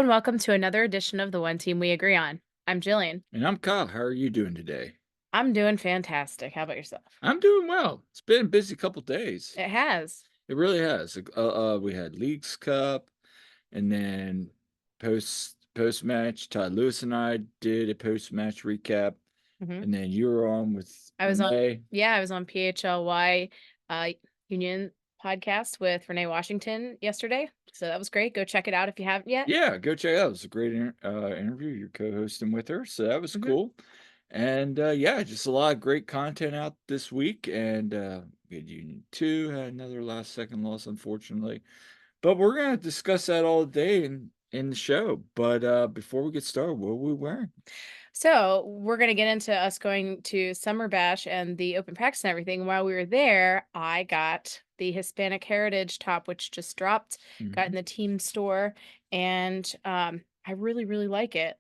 and welcome to another edition of the One Team We Agree On. I'm Jillian. And I'm Kyle. How are you doing today? I'm doing fantastic. How about yourself? I'm doing well. It's been a busy couple days. It has. It really has. We had Leagues Cup, and then post match. Todd Lewis and I did a post match recap, hmm and then you were on with I was on, Renee. yeah, I was on PHLY uh, Union podcast with Renee Washington yesterday. So that was great. Go check it out if you haven't yet. Yeah, go check it out. It was a great interview. You're co-hosting with her, so that was hmm cool. And yeah, just a lot of great content out this week. And good Union 2 had another last second loss, unfortunately. But we're gonna discuss that all day in the show. But before we get started, what are we wearing? So we're going to get into us going to Summer Bash and the open practice and everything. While we were there, I got the Hispanic Heritage top, which just dropped, got in Mhm. the team store, and I really, really like it.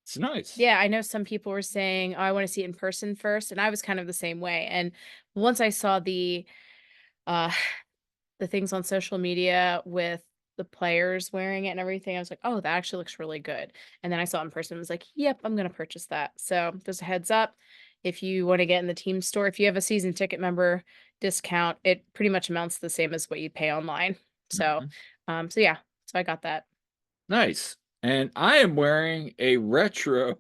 It's nice. Yeah, I know some people were saying, "Oh, I wanna see it in person first," and I was kind of the same way, and once I saw uh, the things on social media with the players wearing it and everything, I was like, "Oh, that actually looks really good," and then I saw it in person, and was like, "Yep, I'm gonna purchase that." So, just a heads up, if you wanna get in the team store, if you have a season ticket member discount, it pretty much amounts to the same as what you pay online. So, Mhm. so yeah, so I got that. Nice. And I am wearing a retro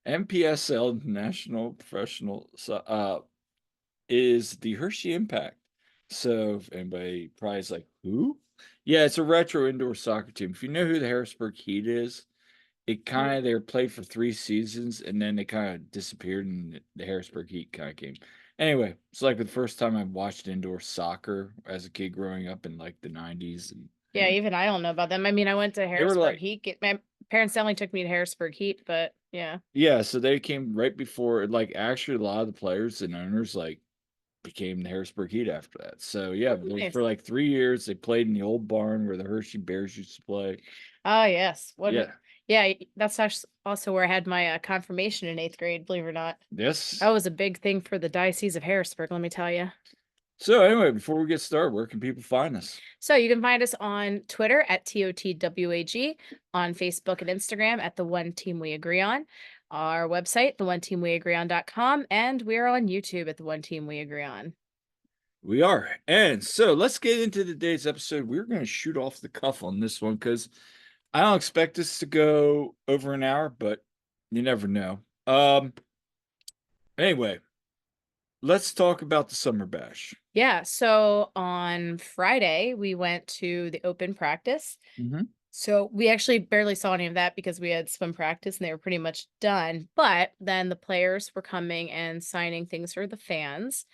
MPSL National Professional is the Hershey Impact. So if anybody probably is like, who? Yeah, it's a retro indoor soccer team. If you know who the Harrisburg Heat is, it Mm. kinda they were played for 3 seasons, and then they kinda disappeared, and the Harrisburg Heat kinda came. Anyway, it's like the first time I watched indoor soccer as a kid growing up in, like, the '90s, and Yeah, even I don't know about them. I mean, I went to they were Harrisburg like Heat. My parents definitely took me to Harrisburg Heat, but yeah. yeah, so they came right before like, actually, a lot of the players and owners, like, became the Harrisburg Heat after that. So, yeah, Oh, for, nice. like, 3 years, they played in the old barn where the Hershey Bears used to play. Oh, yes. Yeah. Yeah, that's also where I had my confirmation in 8th grade, believe it or not. That Yes. was a big thing for the Diocese of Harrisburg, let me tell you. So, anyway, before we get started, where can people find us? So you can find us on Twitter at TOTWAG, on Facebook and Instagram at the One Team We Agree On, our website, theoneteamweagreeon.com, and we're on YouTube at the One Team We Agree On. We are. And so let's get into today's episode. We're going to shoot off the cuff on this one because I don't expect this to go over an hour, but you never know. Anyway, let's talk about the summer bash. Yeah, so on Friday, we went to the open practice. Hmm. So we actually barely saw any of that because we had swim practice and they were pretty much done. But then the players were coming and signing things for the fans.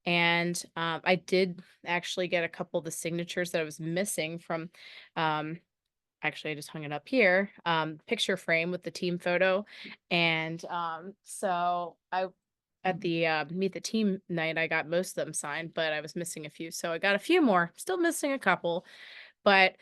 And I did actually get a couple of the signatures that I was missing from, um, actually, I just hung it up here, picture frame with the team photo. And so I, at the meet the team night, I got most of them signed, but I was missing a few. So I got a few more, still missing a couple. But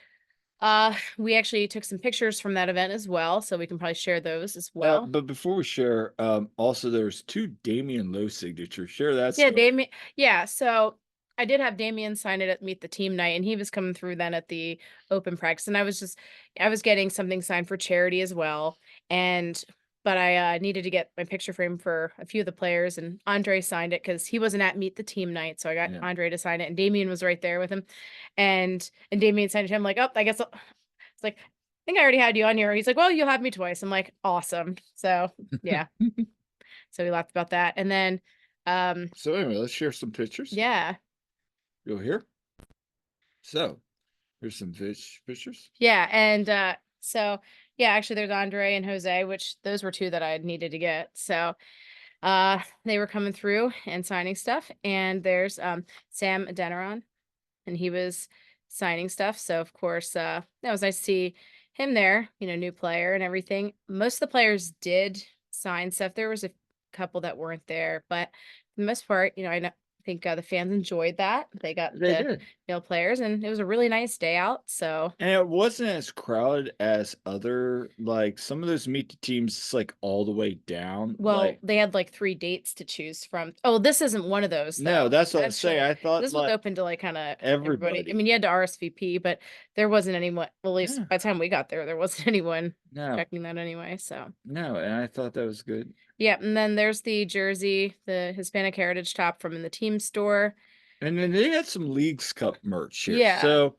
we actually took some pictures from that event as well, so we can probably share those as well. But before we share, also there's two Damian Lowe signatures. Share that Yeah, story. Damien. Yeah, so I did have Damien sign it at Meet the Team night, and he was coming through then at the open practice, and I was getting something signed for charity as well, and but I needed to get my picture frame for a few of the players, and Andre signed it because he wasn't at Meet the Team night, so I got Yeah. Andre to sign it, and Damien was right there with him, and Damien signed it to him like, oh, I guess it's like, I think I already had you on here. He's like, well, you'll have me twice. I'm like, awesome. So yeah, so we laughed about that, and then So anyway, let's share some pictures. yeah. Go here. So here's some pictures. Yeah, and, so yeah, actually, there's Andre and Jose, which those were 2 that I needed to get, so, they were coming through and signing stuff, and there's, Sam Adeniran, and he was signing stuff, so, of course, that was nice to see him there, new player and everything. Most of the players did sign stuff, there was a couple that weren't there, but for the most part, I know I think, the fans enjoyed that. They got They to did. know players, and it was a really nice day out, so And it wasn't as crowded as other like, some of those meet the teams, it's, like, all the way down, well, like they had, like, 3 dates to choose from. Oh, this isn't one of those, no, though, that's what I'm saying, actually. I thought, This was like, open to, like, kinda everybody. I everybody. mean, you had to RSVP, but there wasn't anyone, well, at least Yeah, by the time we got there wasn't anyone no, checking that anyway, so no, and I thought that was good. yeah, and then there's the jersey, the Hispanic Heritage top from in the team store. And then they had some Leagues Cup merch here, Yeah. so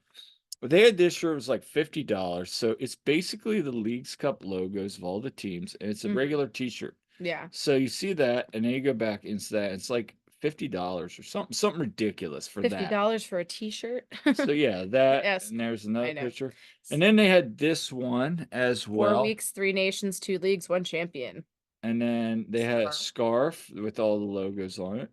they had this shirt, it was like $50, so it's basically the Leagues Cup logos of all the teams, and it's a Mhm. regular T-shirt. Yeah. So you see that, and then you go back into that, it's like $50 or something ridiculous for that. $50 for a T-shirt? So yeah, that, Yes, and there's another I know. picture. And S then they had this one as 4 well, weeks, 3 nations, 2 leagues, 1 champion. and then they had a Scarf. scarf with all the logos on it.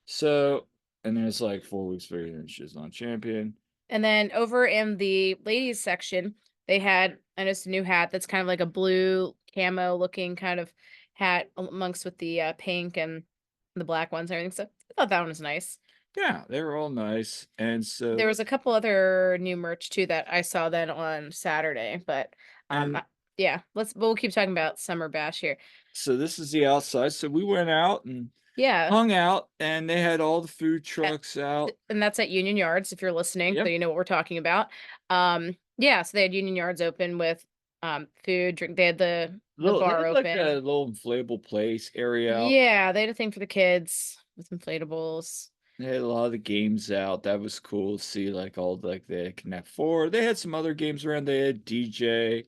So, and then it's like 4 weeks, 3 inches on champion. And then over in the ladies section, they had, I noticed a new hat that's kind of like a blue camo looking kind of hat amongst with the, pink and the black ones and everything, so I thought that one was nice. Yeah, they were all nice, and so There was a couple other new merch too that I saw then on Saturday, but, and yeah, we'll keep talking about Summer Bash here. so this is the outside, so we went out and Yeah. hung out, and they had all the food trucks out. And that's at Union Yards, if you're listening, so Yep. you know what we're talking about. Yeah, so they had Union Yards open with, food, drink, they had the Little they bar had, like, a open. little inflatable place area out. Yeah, they had a thing for the kids with inflatables. They had a lot of the games out, that was cool to see, like, all, like, the Connect 4. They had some other games around, they had DJ,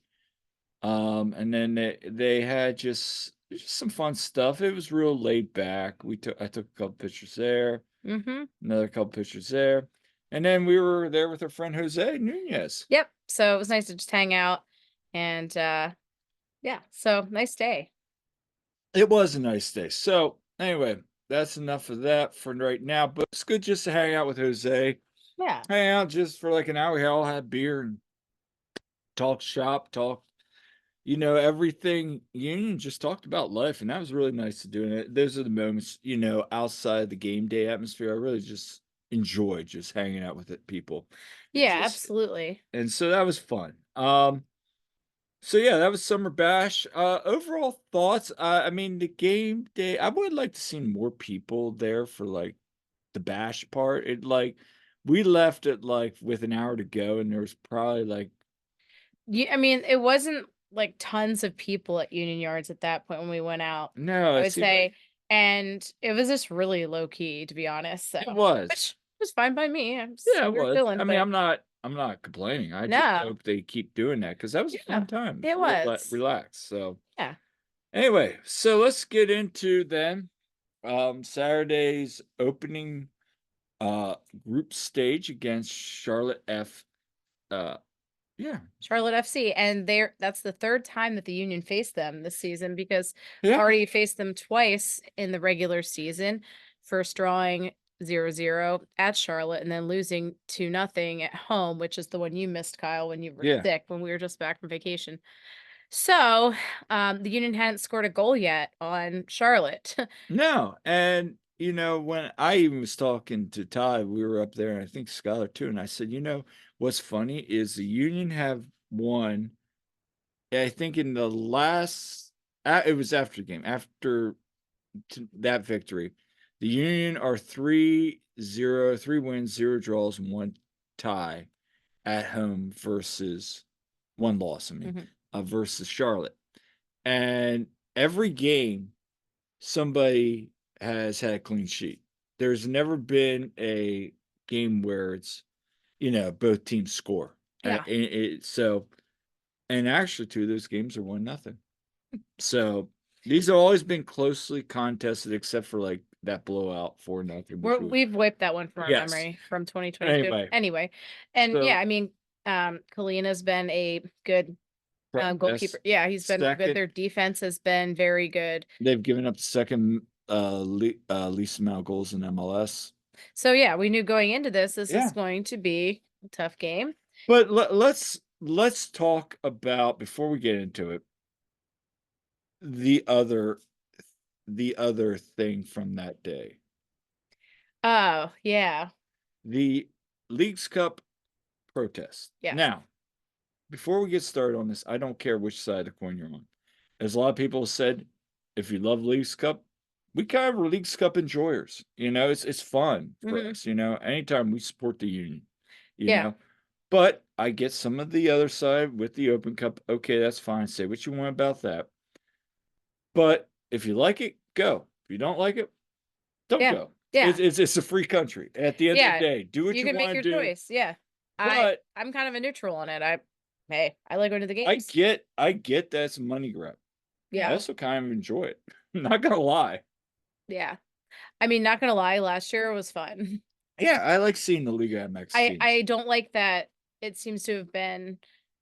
and then they had just some fun stuff. It was real laid back. I took a couple pictures there. Mhm. Another couple pictures there. And then we were there with our friend Jose Nunez. Yep, so it was nice to just hang out and, yeah, so nice day. It was a nice day. So, anyway, that's enough of that for right now. But it's good just to hang out with Jose. Yeah. Hang out just for like an hour. We all had beer and talk shop, talk, everything. Union just talked about life. And that was really nice to do. And those are the moments, outside the game day atmosphere. I really just enjoy just hanging out with it, people. It Yeah, just, absolutely. and so that was fun. So yeah, that was Summer Bash. Overall thoughts. I mean, the game day. I would like to see more people there for like the bash part. We left it like with an hour to go, and there was probably like I mean, it wasn't, like, tons of people at Union Yards at that point when we went out, no. I It would seemed like say, and it was just really low key, to be honest, so it was. which was fine by me, Yeah, it we were was. I chilling, mean, but I'm not complaining. I just no. hope they keep doing that because that was a Yeah, fun time. It was it real was. relaxed. So Yeah. anyway, so let's get into then Saturday's opening group stage against Charlotte F. Uh, yeah, Charlotte FC, and that's the 3rd time that the Union faced them this season because we yeah, already faced them twice in the regular season, first drawing 0-0 at Charlotte and then losing 2-0 at home, which is the one you missed, Kyle, when you were yeah. sick when we were just back from vacation. So, the Union hadn't scored a goal yet on Charlotte. No, and when I even was talking to Todd, we were up there, and I think Skylar too, and I said, what's funny is the Union have won. I think in the last, it was after the game, after that victory, the Union are 3-0, 3 wins, 0 draws, and 1 tie at home versus 1 loss. I mean, Mhm. versus Charlotte. And every game, somebody has had a clean sheet. There's never been a game where it's, both teams score. Yeah. So, and actually, 2 of those games are 1-0. So these have always been closely contested, except for like that blowout 4-0, which was We've wiped that one from our yes. memory from 2022. Anyway, Anyway, and yeah, so I mean, Kalina's been a good, goalkeeper. yes, Yeah, he's been good. second. Their defense has been very good. They've given up the second least amount of goals in MLS. So yeah, we knew going into this is Yeah. going to be a tough game. But let's talk about before we get into it, the other the other thing from that day. Oh, yeah. The Leagues Cup protest. Yes. Now, before we get started on this, I don't care which side of the coin you're on. As a lot of people said, if you love Leagues Cup, we kind of are Leagues Cup enjoyers. It's fun for Mhm. us, anytime we support the union, you Yeah. know. But I get some of the other side with the Open Cup. Okay, that's fine. Say what you want about that. But if you like it, go. If you don't like it, don't Yeah. go. Yeah. It's a free country. At the end of the Yeah. day, do what You you can want make to your do. choice. Yeah. But I'm kind of a neutral on it. Hey, I like going to the I games. get I get that's money grab. I Yeah. also kind of enjoy it. Not gonna lie. Yeah. I mean, not gonna lie, last year was fun. Yeah, I like seeing the Liga MX I teams. don't like that it seems to have been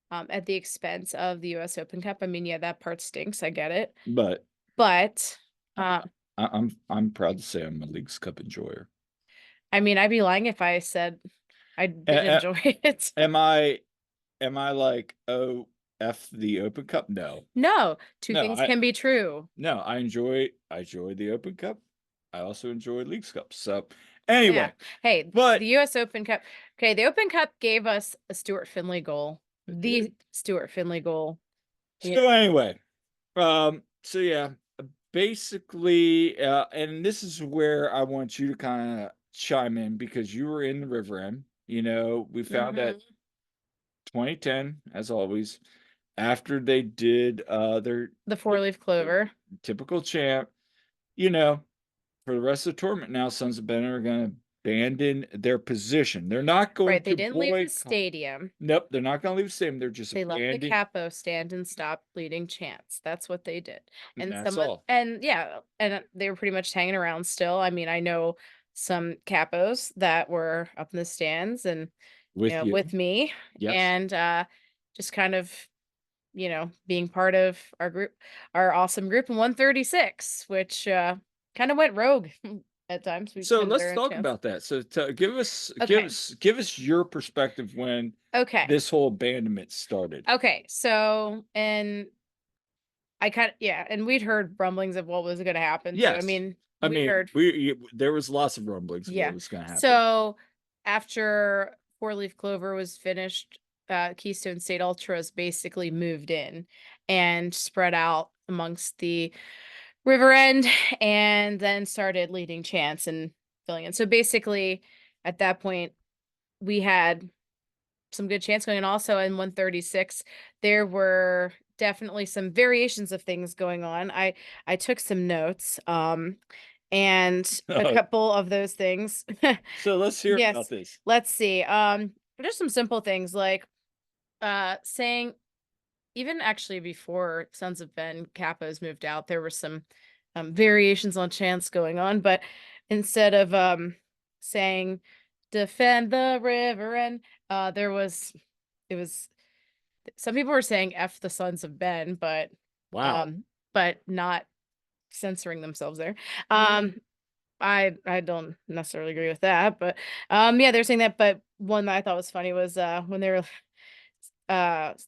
at the expense of the US Open Cup. I mean, yeah, that part stinks. I get it. But But I, uh I'm proud to say I'm a Leagues Cup enjoyer. I mean, I'd be lying if I said I didn't A- enjoy it. am I like, oh, F the Open Cup? No. No, two No, things I can be true. no, I enjoy the Open Cup. I also enjoy Leagues Cup. So Yeah. anyway, Hey, the but US Open Cup. Okay, the Open Cup gave us a Stuart Finley goal. it did. The Stuart Finley goal. Yeah. So anyway, so yeah, basically, and this is where I want you to kind of chime in because you were in the River End. We found that Mhm. 2010, as always, after they did their The four-leaf clover. typical chant, you know, for the rest of the tournament now, Sons of Ben are going to abandon their position. They're not going Right, they to didn't leave the boycott. stadium. Nope, they're not going to leave the stadium. They're just They left the abandoning. capo stand and stopped leading chants. That's what they did. And That's someone all. and yeah, and they were pretty much hanging around still. I mean, I know some capos that were up in the stands and With you. with me Yes. and just kind of, being part of our awesome group in 136, which kind of went rogue at times. We So had let's their own talk chants. about that. So give us give Okay. us give us your perspective when Okay. this whole abandonment started. Okay. So, and I kind of yeah, and we'd heard rumblings of what was gonna happen too. I Yes. mean, I we mean, heard there was lots of rumblings of what yeah. was going to happen. So after Four Leaf Clover was finished, Keystone State Ultras basically moved in and spread out amongst the river end and then started leading chants and filling in. So basically at that point we had some good chants going. And also in 136, there were definitely some variations of things going on. I took some notes, and a couple of those things. So let's hear about Yes, this. let's see. Just some simple things like saying even actually before Sons of Ben Capos moved out, there were some variations on chants going on, but instead of saying defend the river and there was it was some people were saying F the Sons of Ben, Wow. um but not censoring themselves there. Um I don't necessarily agree with that, but yeah, they're saying that, but one that I thought was funny was when they were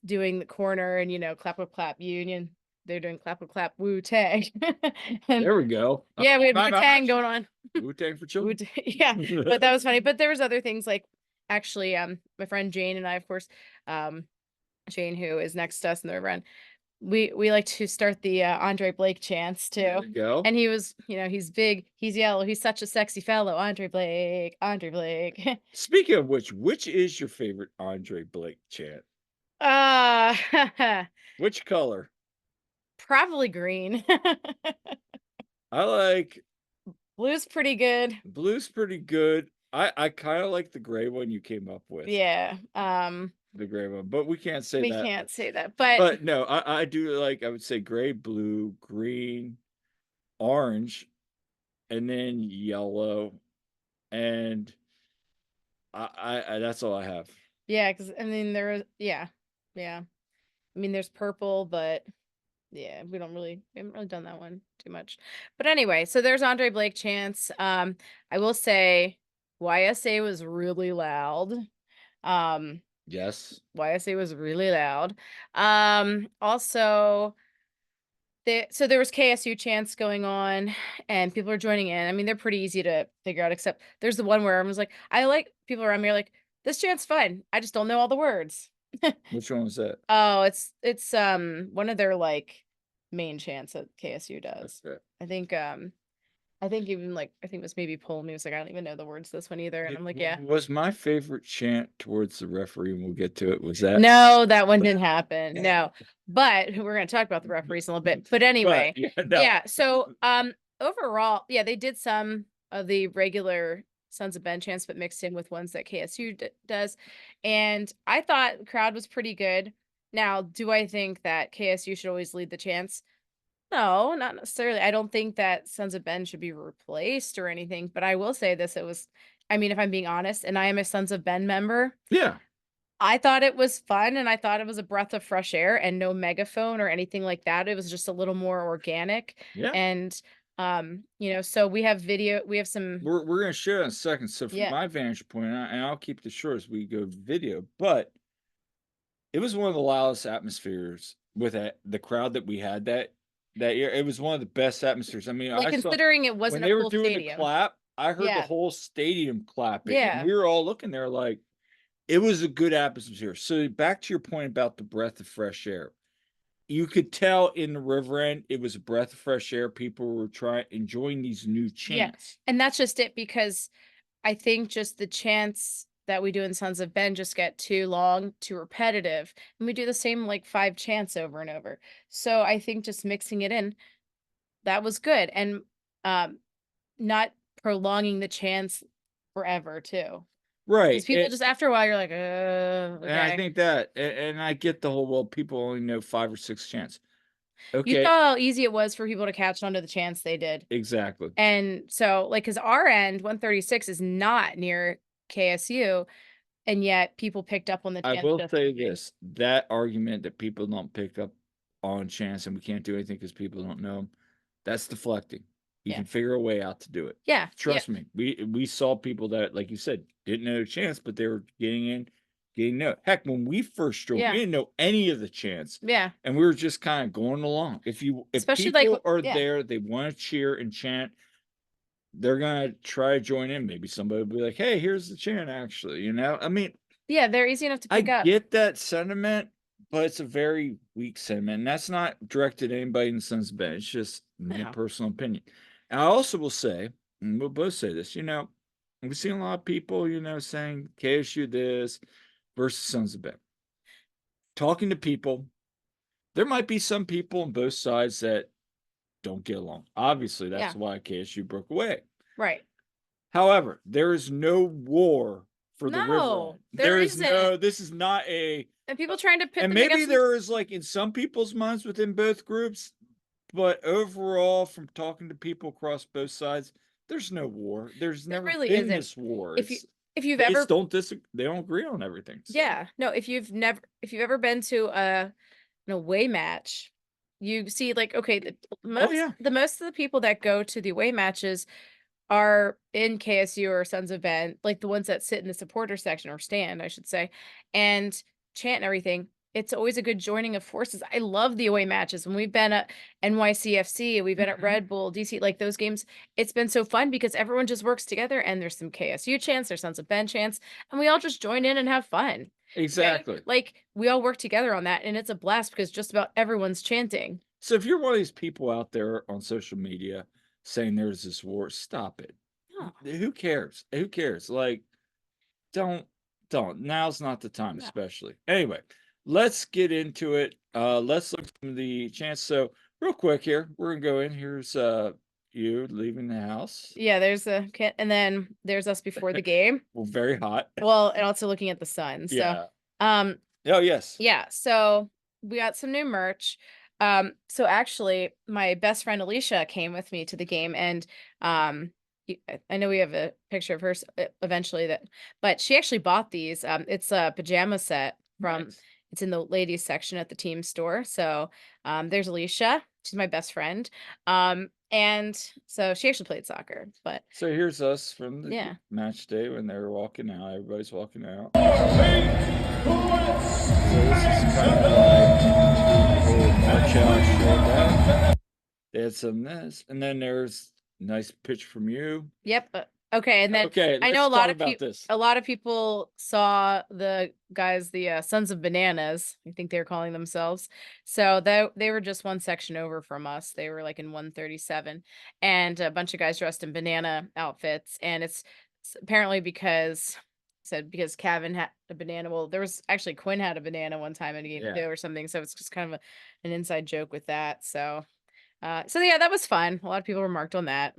doing the corner and clap clap clap union. They're doing clap clap clap Wu Tang. And There we go. yeah, we had Wu I'm Tang actually going on. Wu-Tang for children. Yeah, but that was funny. But there was other things like actually my friend Jane and I, of course, um Jane, who is next to us in the run, we like to start the Andre Blake chants There too. you go. And he was, he's big, he's yellow, he's such a sexy fellow, Andre Blake, Andre Blake. Speaking of which is your favorite Andre Blake chant? uh Which color? probably green. I like Blue's pretty good. blue's pretty good. I kind of like the gray one you came up with. Yeah. The gray one, but we can't say We that. can't say that, but But no, I do like, I would say gray, blue, green, orange, and then yellow, and I that's all I have. yeah, because I mean there was yeah. I mean there's purple, but yeah, we haven't really done that one too much. But anyway, so there's Andre Blake chants. I will say YSA was really loud. Um, Yes. YSA was really loud. Also So there was KSU chants going on and people are joining in. I mean, they're pretty easy to figure out, except there's the one where everyone's like, I like people around me are like, this chant's fun. I just don't know all the words. Which one was that? Oh, it's one of their like main chants that KSU does. Okay. I think even like I think it was maybe Pull Me was like, I don't even know the words to this one either. And I'm like, yeah. Was my favorite chant towards the referee, and we'll get to it, was that? No, that one didn't happen. No. But we're gonna talk about the referees in a little bit. But anyway, yeah, no. yeah. So overall, yeah, they did some of the regular Sons of Ben chants, but mixed in with ones that KSU does. And I thought the crowd was pretty good. Now, do I think that KSU should always lead the chants? No, not necessarily. I don't think that Sons of Ben should be replaced or anything, but I will say this, I mean, if I'm being honest, and I am a Sons of Ben member, Yeah. I thought it was fun and I thought it was a breath of fresh air and no megaphone or anything like that. It was just a little more organic. Yeah. And so we have some We're gonna share in a second. So from yeah. my vantage point, and I'll keep this short as we go video, but it was one of the loudest atmospheres with the crowd that we had that year. It was one of the best atmospheres. I mean, Like I saw considering it when wasn't a they were full doing the stadium. clap, I heard the Yeah. whole stadium clapping, and Yeah. we were all looking there like it was a good atmosphere. So back to your point about the breath of fresh air. You could tell in the river end, it was a breath of fresh air. People were enjoying these new Yeah. chants. And that's just it, because I think just the chants that we do in Sons of Ben just get too long, too repetitive. And we do the same like 5 chants over and over. So I think just mixing it in, that was good. And not prolonging the chants forever too. Right. Because people just after a while you're like, And I okay. think that, and I get the whole, well, people only know 5 or 6 chants. You Okay, saw how easy it was for people to catch on to the chants they did. exactly. And so like because our end 136 is not near KSU, and yet people picked up on the I chants will just say fine. this, that argument that people don't pick up on chance and we can't do anything because people don't know 'em, that's deflecting. You Yeah. can figure a way out to do it. Yeah. Trust me. We saw people that, like you said, didn't know the chance, but they were getting know. Heck, when we first joined, we Yeah. didn't know any of the chants. Yeah. And we were just kind of going along. If Especially like people are yeah. there, they want to cheer and chant, they're gonna try to join in. Maybe somebody will be like, hey, here's the chant, actually. I mean, Yeah, they're easy enough to I pick up. get that sentiment, but it's a very weak sentiment. And that's not directed at anybody in the Sons of Ben. It's just my No. personal opinion. And I also will say, and we'll both say this, we've seen a lot of people, saying KSU this versus Sons of Ben. Talking to people, there might be some people on both sides that don't get along. Obviously, that's Yeah. why KSU broke away. Right. However, there is no war for the river. No, there isn't. This is not a, And people trying to pit and them maybe against there is, like, in some people's minds within both groups, but overall, from talking to people across both sides, there's no war. There's There never really been isn't. this war. If you've They ever just don't they don't agree on everything. So. Yeah. No, if you've ever been to an away match, you see like okay, Oh yeah. the most of the people that go to the away matches are in KSU or Sons of Ben, like the ones that sit in the supporter section or stand, I should say, and chant and everything. It's always a good joining of forces. I love the away matches. When we've been at NYCFC, we've been at Red Bull, DC, like those games, it's been so fun because everyone just works together and there's some KSU chants, there's Sons of Ben chants, and we all just join in and have fun. Okay? Exactly. Like we all work together on that, and it's a blast because just about everyone's chanting. So if you're one of these people out there on social media saying there's this war, stop it. No. Who cares? Who cares? Like, don't. Now's not the time, No. especially. Anyway, let's get into it. Let's look from the chance. So real quick here, we're gonna go in. Here's you leaving the house. Yeah, there's a kid, and then there's us before the game. Well, very hot. Well, and also looking at the sun. So, Yeah. oh yes. yeah. So we got some new merch. So actually, my best friend Alicia came with me to the game, and I know we have a picture of her eventually but she actually bought these. It's a pajama set from. Nice. It's in the ladies section at the team store. So, there's Alicia. She's my best friend. And so she actually played soccer, but So here's us from the yeah. match day when they were walking out. Everybody's walking out. So this is kind of like a little march out showdown. They had some this, and then there's nice pitch from you. Yep. Okay, and then Okay, I know let's talk about this. a lot of people saw the guys, the Sons of Bananas, I think they were calling themselves. So they were just one section over from us. They were like in 137, and a bunch of guys dressed in banana outfits. And it's apparently because said because Kevin had a banana. Well, there was actually Quinn had a banana one time in a game Yeah. too or something. So it's just kind of an inside joke with that. So yeah, that was fun. A lot of people remarked on that.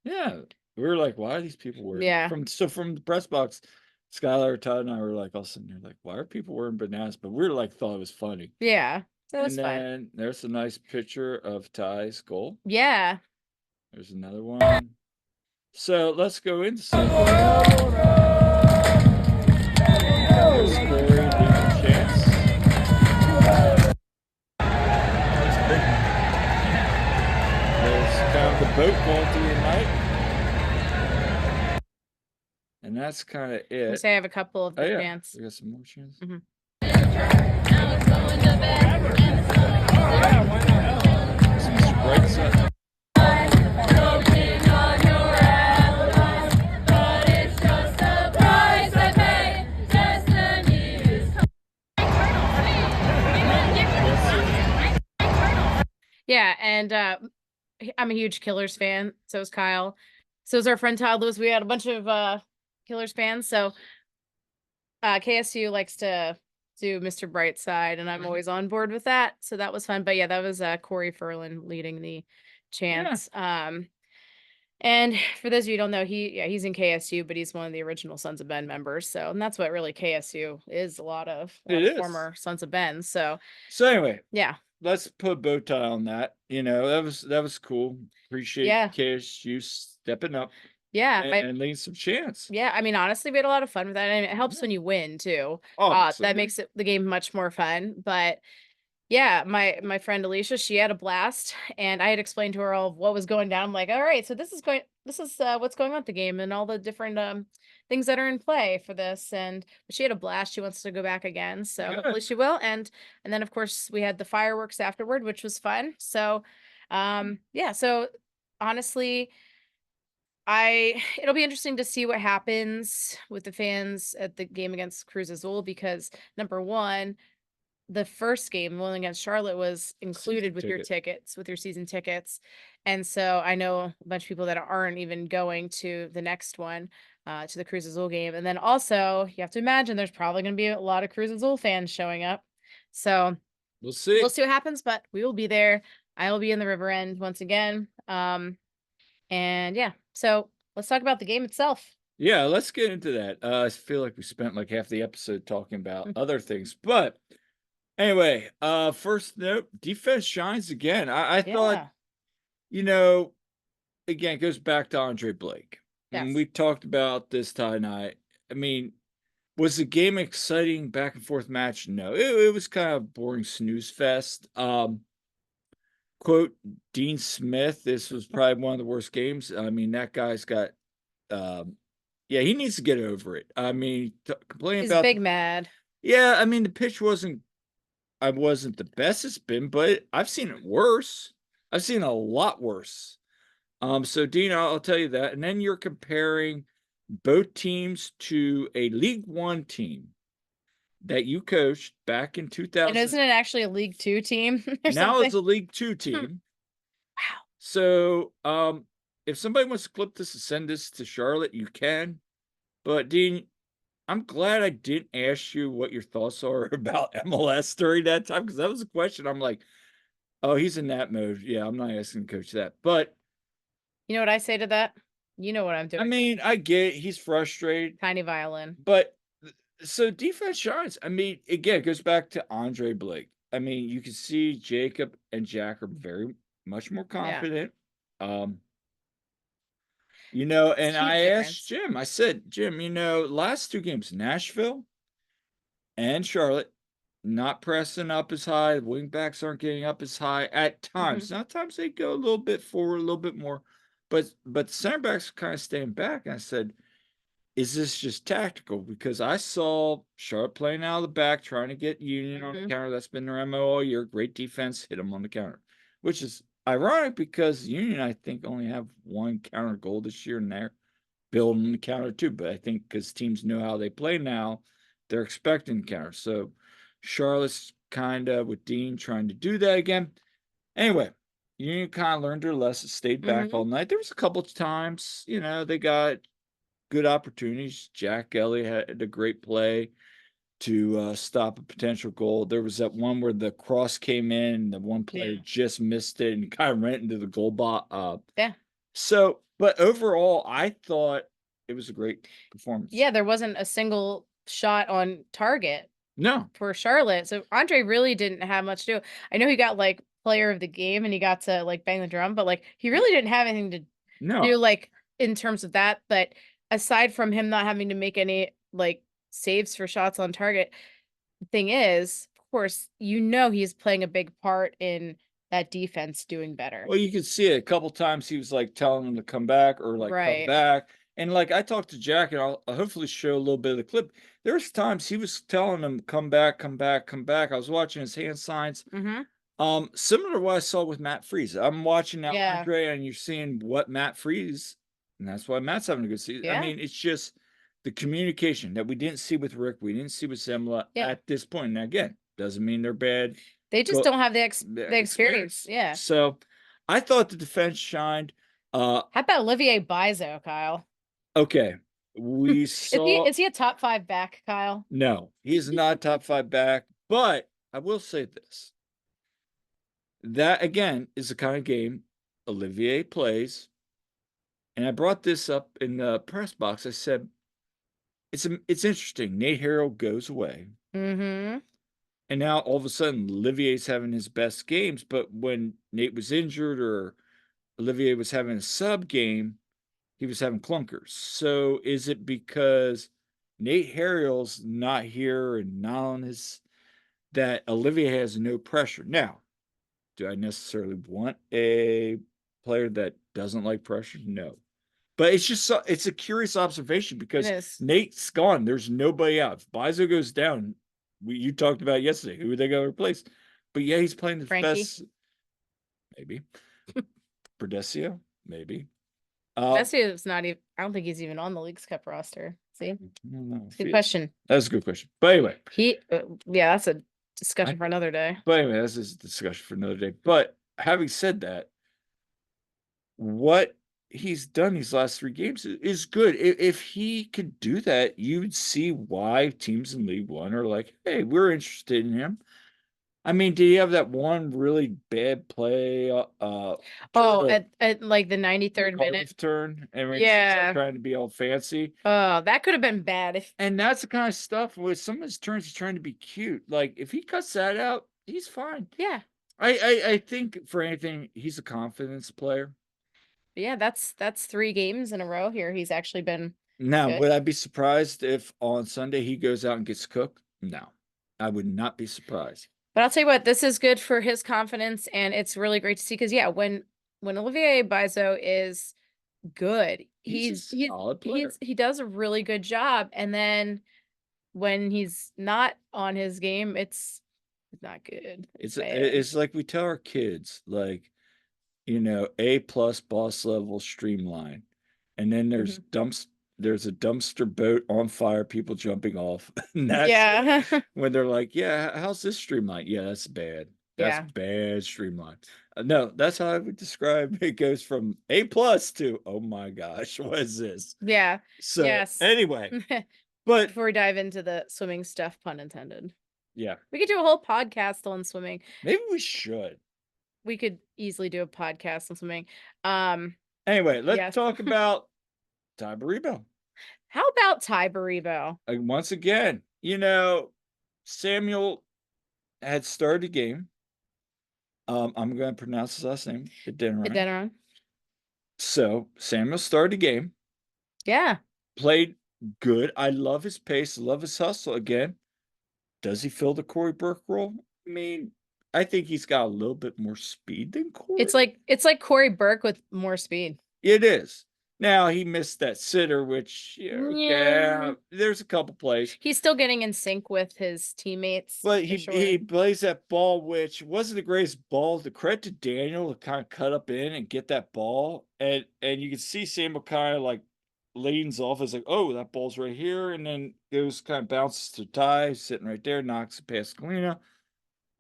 Yeah. We were like, "Why are these people wearing" Yeah. from the press box, Skylar, Todd, and I were like all sitting there like, "Why are people wearing bananas?" But we were like, thought it was funny. Yeah. So it was And fun. then there's a nice picture of Ty's goal. Yeah. There's another one. So let's go into some. There's Corey leading chance. There's kind of the boat going through the night. And that's kind of I it. say I have a couple of Oh the yeah, chants. we got some more chants. Mhm. It's Mr. Brightside. Yeah, and I'm a huge Killers fan. So is Kyle. So is our friend Todd Lewis. We had a bunch of Killers fans. So KSU likes to do Mr. Brightside, and I'm always on board with that. So that was fun. But yeah, that was Corey Furlan leading the Yeah, chants. And for those of you who don't know, he's in KSU, but he's one of the original Sons of Ben members. So and that's what really KSU is, a it lot of is. former Sons of Ben. So So anyway, yeah. let's put a bow tie on that. That was cool. Appreciate Yeah. KSU stepping up Yeah. and leading some chants. Yeah, I mean, honestly, we had a lot of fun with that, and it helps Yeah, when you win too. obviously. That Yeah. makes the game much more fun. But yeah, my friend Alicia, she had a blast, and I had explained to her all of what was going down. I'm like, all right, so this is what's going on with the game and all the different things that are in play for this. And she had a blast. She wants to go back again, so hopefully Good. she will. And then of course we had the fireworks afterward, which was fun. So yeah, so honestly. It'll be interesting to see what happens with the fans at the game against Cruz Azul because number one, the first game, the one against Charlotte, was Season included with your ticket. tickets, with your season tickets. And so I know a bunch of people that aren't even going to the next one, to the Cruz Azul game. And then also, you have to imagine there's probably going to be a lot of Cruz Azul fans showing up. So We'll see. we'll see what happens, but we will be there. I will be in the river end once again. And yeah, so let's talk about the game itself. Yeah, let's get into that. I feel like we spent like half the episode talking about Mm. other things, but anyway, first note, defense shines again. I thought, Yeah. you know, again, it goes back to Andre Blake. And Yes. we talked about this tie night. I mean, was the game exciting back and forth match? No, it was kind of boring snooze fest. Quote Dean Smith, this was probably one of the worst games. I mean, that guy's got, yeah, he needs to get over it. I mean, complaining He's about, big mad. yeah, I mean, the pitch I wasn't the best it's been, but I've seen it worse. I've seen a lot worse. So Dean, I'll tell you that. And then you're comparing both teams to a League One team that you coached back in And 2000. isn't it actually a League Two team or Now it's something? a League Two Hmm. team. Wow. So, if somebody wants to clip this and send this to Charlotte, you can. But Dean, I'm glad I didn't ask you what your thoughts are about MLS during that time because that was a question. I'm like, oh, he's in that mode. Yeah, I'm not asking coach that. But You know what I say to that? You know what I'm I doing. mean, I get it. He's frustrated, Tiny violin. but so defense shines. I mean, again, it goes back to Andre Blake. I mean, you can see Jacob and Jack are very much more Yeah. confident. Um, It's and a huge I asked difference. Jim, I said, Jim, last two games, Nashville and Charlotte, not pressing up as high. The wing backs aren't getting up as high at Hmm. times. Now, at times they go a little bit forward, a little bit more, but the center backs are kind of staying back. And I said, is this just tactical? Because I saw Charlotte playing out of the back, trying to get Union on the Hmm. counter. That's been their MO all year. Great defense, hit them on the counter, which is ironic because Union, I think, only have one counter goal this year, and they're building the counter too. But I think because teams know how they play now, they're expecting counter. So Charlotte's kind of with Dean trying to do that again. Anyway, Union kind of learned their lesson, stayed back all Mhm. night. There was a couple of times, they got good opportunities. Jack Elliott had a great play to stop a potential goal. There was that one where the cross came in, the one player Yeah. just missed it and kind of ran into the goal box. Yeah. But overall, I thought it was a great performance. Yeah, there wasn't a single shot on target No, for Charlotte, so Andre really didn't have much to do. I know he got, like, player of the game and he got to, like, bang the drum, but, like, he really didn't have anything to no. do, like, in terms of that, but aside from him not having to make any, like, saves for shots on target, the thing is, of course, he's playing a big part in that defense doing better. Well, you could see it a couple times. He was like telling them to come back or like come Right. back. And like I talked to Jack, and I'll hopefully show a little bit of the clip. There's times he was telling them, come back, come back, come back. I was watching his hand signs. Mhm. Similar to what I saw with Matt Freeze. I'm watching now Yeah. Andre, and you're seeing what Matt Freeze, and that's why Matt's having a good season. I Yeah. mean, it's just the communication that we didn't see with Rick, we didn't see with Zemla Yeah. at this point. Now, again, doesn't mean they're bad. They just Go don't have the the experience. experience. Yeah. So I thought the defense shined. How about Olivier Bizo, Kyle? Okay, we saw Is he a top 5 back, Kyle? no, he's not top five back, but I will say this. That again is the kind of game Olivier plays. And I brought this up in the press box. I said, it's interesting. Nate Harrell goes away. Mhm. And now all of a sudden Olivier's having his best games. But when Nate was injured or Olivier was having a sub game, he was having clunkers. So is it because Nate Harrell's not here and not on his that Olivier has no pressure? Now, do I necessarily want a player that doesn't like pressure? No. But it's just it's a curious observation It because is. Nate's gone. There's nobody out. If Bizo goes down, you talked about yesterday. Who are they going to replace? But yeah, he's playing the Frankie. best. Maybe Perdesio. Maybe. Messi is not even I don't think he's even on the Leagues Cup roster. See? I don't know. It's a good question. That's a good question. But anyway, Yeah, that's a I, discussion for another day. but anyway, that's just a discussion for another day. But having said that, what he's done these last three games is good. If he could do that, you'd see why teams in League One are like, hey, we're interested in him. I mean, did he have that one really bad play? Oh, Turtle at like the 93rd minute. Cardiff turn, and when he's like Yeah. trying to be all fancy. Oh, that could have been bad if And that's the kind of stuff with some of his turns, he's trying to be cute. Like if he cuts that out, he's fine. yeah. I think for anything, he's a confidence player. Yeah, that's 3 games in a row here. He's actually been Now, good. would I be surprised if on Sunday he goes out and gets cooked? No, I would not be surprised. But I'll tell you what, this is good for his confidence, and it's really great to see because yeah, when Olivier Bizo is good, He's a solid player. he does a really good job, and then when he's not on his game, it's not good. It's bad. It's like we tell our kids, like, A plus boss level streamline. And then Mhm. there's a dumpster boat on fire, people jumping off. And that's Yeah. when they're like, yeah, how's this streamline? Yeah, that's bad. That's Yeah. bad streamline. No, that's how I would describe it. Goes from A plus to oh my gosh, what is this? Yeah. So Yes. anyway, but Before we dive into the swimming stuff, pun intended. yeah, We could do a whole podcast on swimming. maybe we should. We could easily do a podcast on swimming. Um, Anyway, let's yes. talk about Ty Baribo. How about Ty Baribo? Once again, Samuel had started a game. I'm going to pronounce his last name. It didn't Get right. that on. So Samuel started a game, Yeah. played good. I love his pace, love his hustle. Again, does he fill the Corey Burke role? I mean, I think he's got a little bit more speed than Corey. It's like Corey Burke with more speed. It is. Now he missed that sitter, which, yeah, okay, Yeah. there's a couple plays. He's still getting in sync with his teammates But for he sure. plays that ball, which wasn't the greatest ball. The credit to Daniel to kind of cut up in and get that ball, and you can see Samuel kind of like leans off. It's like, oh, that ball's right here, and then goes kind of bounces to Ty, sitting right there, knocks it past Kalina.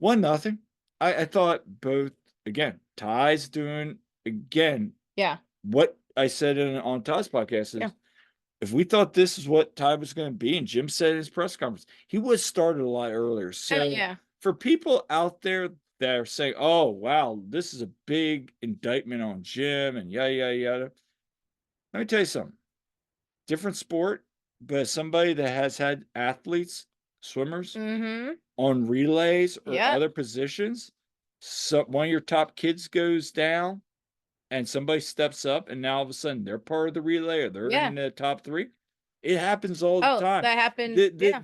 1-0. I thought both again. Ty's doing again Yeah. what I said on Ty's podcast Yeah. is if we thought this is what Ty was going to be, and Jim said in his press conference, he was started a lot earlier. Oh, So yeah. for people out there that are saying, "Oh, wow, this is a big indictment on Jim," and yada yada yada, let me tell you something. Different sport, but as somebody that has had athletes, swimmers Mhm. on relays or Yep. other positions, so one of your top kids goes down and somebody steps up and now all of a sudden they're part of the relay or they're Yeah. in the top 3. It happens all the Oh, time. that happened. Yeah.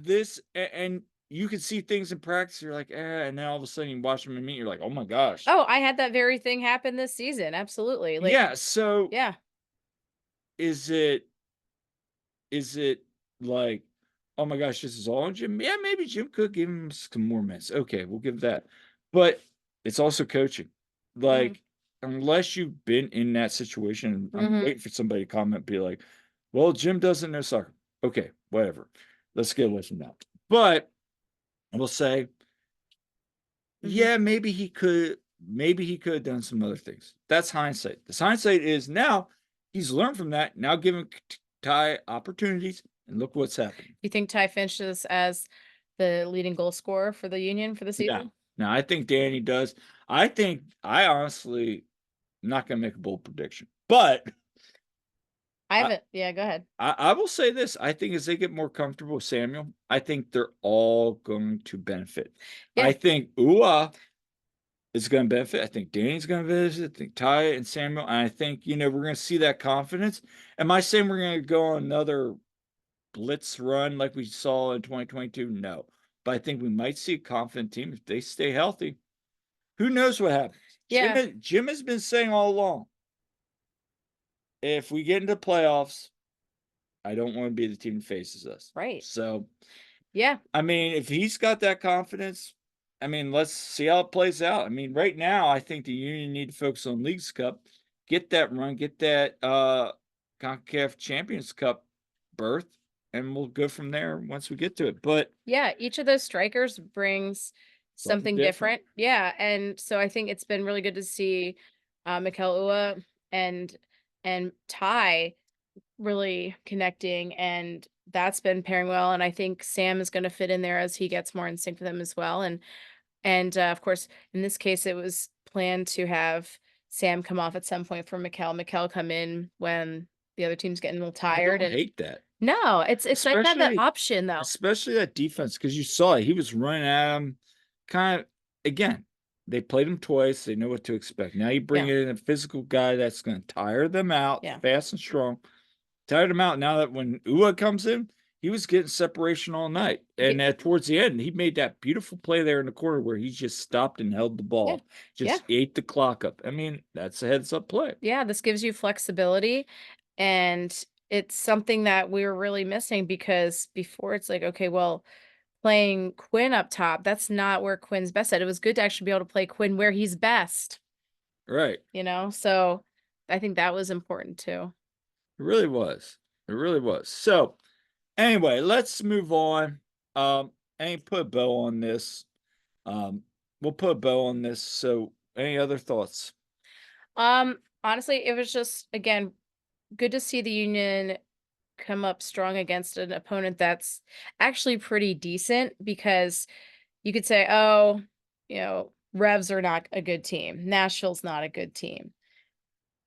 And you can see things in practice, you're like, "Eh," and then all of a sudden you watch them in meet, you're like, "Oh my gosh." Oh, I had that very thing happen this season, absolutely, like Yeah, so yeah. is it is it like, "Oh my gosh, this is all on Jim?" Yeah, maybe Jim could give him some more minutes. Okay, we'll give that. But it's also coaching. Mhm. Like, unless you've been in that situation, I'm Mhm. waiting for somebody to comment, be like, "Well, Jim doesn't know soccer." Okay, whatever. Let's get away from that. But I will say, Mhm. yeah, maybe he could have done some other things. That's hindsight. This hindsight is now he's learned from that. Now give him Ty opportunities, and look what's happened. You think Ty finishes as the leading goal scorer for the Union for the Yeah. season? Now I think Danny does. I honestly am not gonna make a bold prediction, but I I haven't yeah, go ahead. I will say this. I think as they get more comfortable with Samuel, I think they're all going to benefit. Yeah. I think Ua is gonna benefit. I think Danny's gonna benefit. I think Ty and Samuel, and I think, we're gonna see that confidence. Am I saying we're gonna go on another blitz run like we saw in 2022? No. But I think we might see a confident team if they stay healthy. Who knows what happens? Yeah, Jim has been saying all along, if we get into playoffs, I don't want to be the team that faces us. right. So, Yeah. I mean, if he's got that confidence, I mean, let's see how it plays out. I mean, right now, I think the Union need to focus on Leagues Cup, get that run, get that CONCACAF Champions Cup berth, and we'll go from there once we get to it. But Yeah, each of those strikers brings something something different. different. Yeah, and so I think it's been really good to see, Mikel Ua and Ty really connecting, and that's been pairing well, and I think Sam is gonna fit in there as he gets more in sync with them as well, and of course, in this case, it was planned to have Sam come off at some point for Mikel come in when the other team's getting a little I tired, don't and hate that. no, it's nice to have that Especially option, though. especially that defense, because you saw it, he was running at him, kind of again, they played him twice, they know what to expect. Now you bring Yeah, in a physical guy that's gonna tire them out, yeah. fast and strong, tired them out. Now that when Ua comes in, he was getting separation all night, Ye and, towards the end, he made that beautiful play there in the corner where he just stopped and held the yeah, ball, yeah, just ate the clock up. I mean, that's a heads up play. yeah, this gives you flexibility, and it's something that we're really missing because before it's like, okay, well, playing Quinn up top, that's not where Quinn's best at. It was good to actually be able to play Quinn where he's best, Right. you know? So, I think that was important too. It really was. It really was. So, anyway, let's move on. And put a bow on this. Um, we'll put a bow on this. So, any other thoughts? Honestly, it was just, again, good to see the Union come up strong against an opponent that's actually pretty decent because you could say, "Oh, Revs are not a good team. Nashville's not a good team."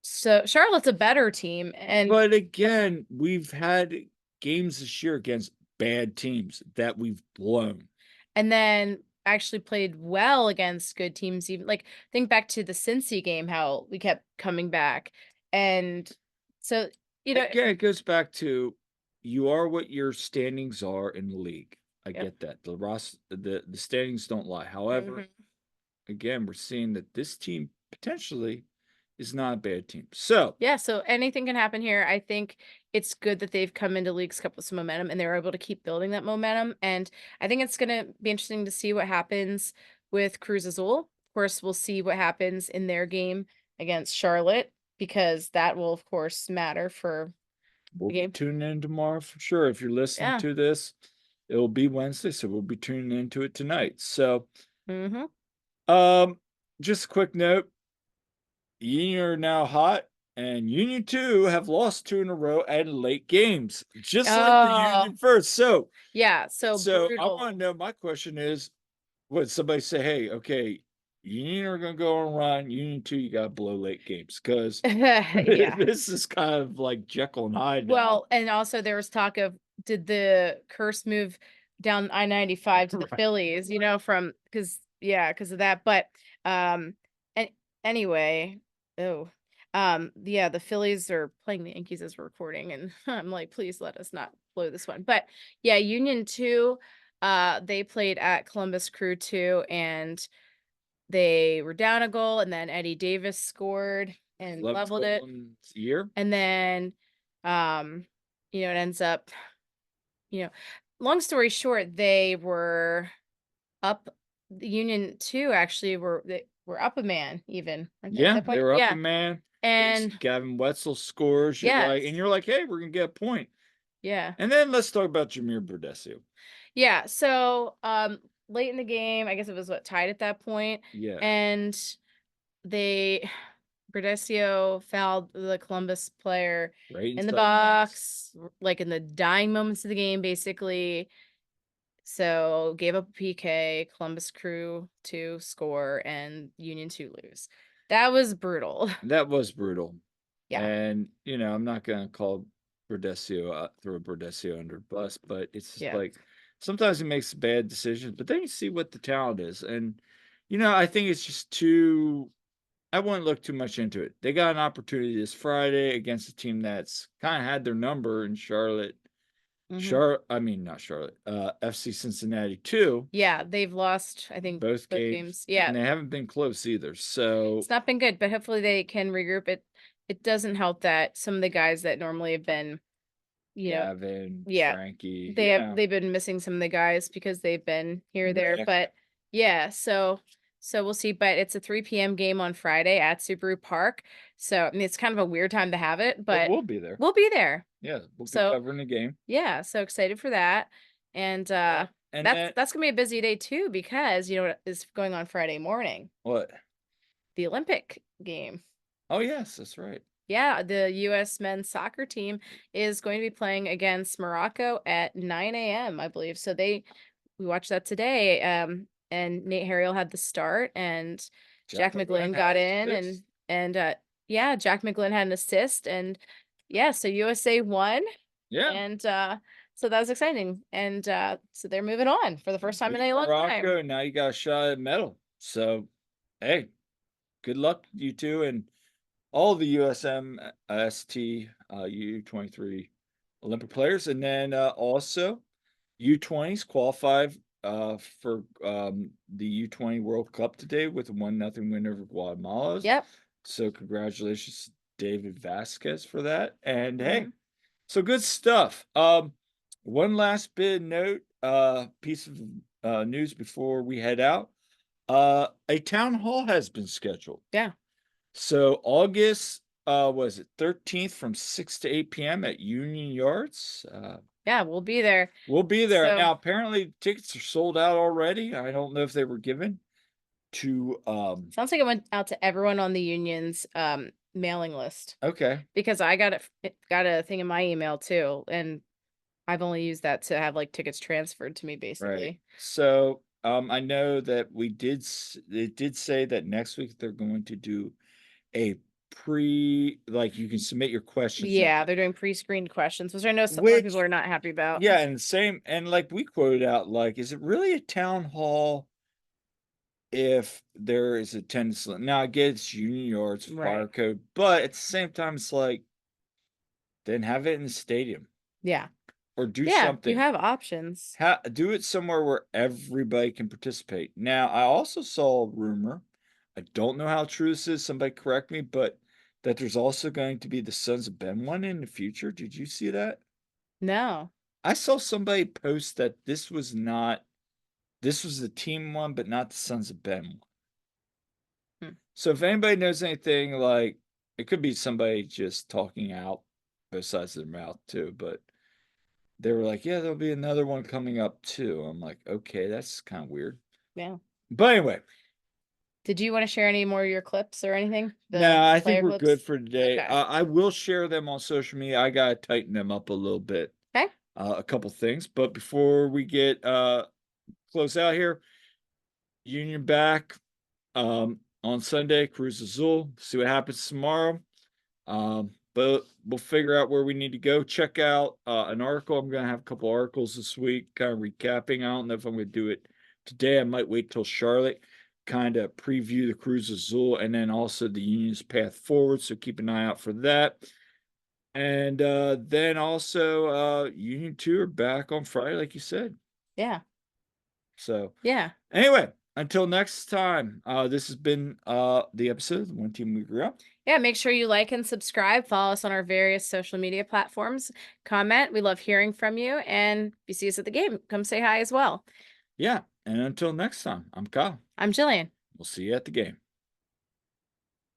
So, Charlotte's a better team, and But again, we've had games this year against bad teams that we've blown. then actually played well against good teams even like, think back to the Cincy game, how we kept coming back, and so, you know Again, it goes back to you are what your standings are in the league. I Yep. get that. The standings don't lie. However, Mhm. again, we're seeing that this team potentially is not a bad team. So Yeah, so anything can happen here. I think it's good that they've come into Leagues Cup with some momentum and they're able to keep building that momentum. And I think it's gonna be interesting to see what happens with Cruz Azul. Of course, we'll see what happens in their game against Charlotte because that will, of course, matter for we'll the be game. tuning in tomorrow for sure. If you're listening Yeah. to this, it'll be Wednesday, so we'll be tuning into it tonight. So, Mm-hmm. um, just a quick note: Union are now hot, and Union 2 have lost 2 in a row at late games, just like the Oh, Union first. So, yeah. So I brutal. want to know. My question is, would somebody say, "Hey, okay, Union are going to go and run. Union 2, you got to blow late games because Yeah. this is kind of like Jekyll and Hyde now." Well, and also there was talk of did the curse move down I-95 to the Right. Phillies, from because of that. But and anyway, oh, yeah, the Phillies are playing the Yankees as we're recording, and I'm like, please let us not blow this one. But yeah, Union 2, they played at Columbus Crew 2, and they were down a goal, and then Eddie Davis scored and 11th leveled goal it. in the year. And then, um, it ends up, you know, long story short, they were up. The Union 2 actually they were up a man even, aren't they at Yeah, that they point? were up a Yeah. man. And Gavin Wetzel scores. yes. You're like, hey, we're gonna get a point. Yeah. And then let's talk about Jameer Burdessio. Yeah. So late in the game, I guess it was what tied at that point, Yeah, and they Berdesio fouled the Columbus player right in the inside the box. box, like in the dying moments of the game, basically. So gave up a PK, Columbus Crew to score, and Union 2 lose. That was brutal. That was brutal. Yeah. And I'm not gonna call Burdessio throw Burdessio under the bus, but it's just Yeah. like sometimes he makes bad decisions, but then you see what the talent is. And I think it's just too I wouldn't look too much into it. They got an opportunity this Friday against a team that's kind of had their number in Charlotte. Mhm. I mean, not Charlotte. FC Cincinnati too, Yeah, they've lost, I think, both both games, games. and Yeah, they haven't been close either. it's So not been good, but hopefully they can regroup. It doesn't help that some of the guys that normally have been, you know Gavin, yeah, Frankie, yeah, they've been missing some of the guys because they've been here or there, Rick. but yeah, so we'll see, but it's a 3 p.m. game on Friday at Subaru Park. So, I mean, it's kind of a weird time to have it, But but we'll be there. we'll be there. Yeah, we'll be So, covering the game. yeah, so excited for that. And And that's then that's going to be a busy day too because you know what is going on Friday morning? what? The Olympic game. Oh yes, that's right. Yeah, the US men's soccer team is going to be playing against Morocco at 9 a.m., I believe. So we watched that today. And Nate Harriel had the start and Jack Jack McGlenn McGlynn had got an in assist. and yeah, Jack McGlynn had an assist and yeah, so USA won Yeah, and so that was exciting. And so they're moving on for the first time in beat a long time. Morocco, and now you got a shot at medal. So, hey, good luck you two and all the USMST U23 Olympic players, and then also U20s qualified for the U20 World Cup today with a 1-0 win over Guatemala. Yep. So congratulations, David Vasquez, for that. And hey, Mhm. so good stuff. One last bit of note, piece of news before we head out. A town hall has been scheduled. Yeah. So August, was it 13th from 6 to 8 p.m. at Union Yards? Yeah, we'll be there. We'll be there. So Now, apparently tickets are sold out already. I don't know if they were given to, sounds like it went out to everyone on the union's mailing list okay, because it got a thing in my email too, and I've only used that to have like tickets transferred to me right. basically. So, I know that it did say that next week they're going to do a like you can submit your questions and Yeah, everything, they're doing pre-screened questions, which I know a lot of people which are not happy about. yeah, and same, and like we quoted out, like, is it really a town hall if there is attendance now? I get it's Union Yards Right. fire code, but at the same time, it's like, then have it in the stadium Yeah. or do Yeah, you something. have options. Do it somewhere where everybody can participate. Now, I also saw a rumor I don't know how true this is, somebody correct me, but that there's also going to be the Sons of Ben one in the future. Did you see that? No. I saw somebody post that this was the team one, but not the Sons of Ben one. Hmm. So if anybody knows anything, like it could be somebody just talking out both sides of their mouth too, but they were like, "Yeah, there'll be another one coming up too." I'm like, "Okay, that's kind of weird." Yeah. But anyway, Did you wanna share any more of your clips or anything? no, The I think player we're good clips? for today. Okay. I will share them on social media. I gotta tighten them up a little bit, Okay. a couple things. But before we get close out here, Union back on Sunday, Cruz Azul. See what happens tomorrow. But we'll figure out where we need to go. Check out an article. I'm gonna have a couple articles this week, kind of recapping. I don't know if I'm gonna do it today. I might wait till Charlotte, kind of preview the Cruz Azul and then also the Union's path forward. So keep an eye out for that. And then also Union 2 are back on Friday, like you said. Yeah. So Yeah. anyway, until next time, this has been the episode of the One Team We Grew Up. Yeah, make sure you like and subscribe, follow us on our various social media platforms, comment, we love hearing from you, and if you see us at the game, come say hi as well. Yeah, and until next time, I'm Kyle. I'm Jillian. We'll see you at the game.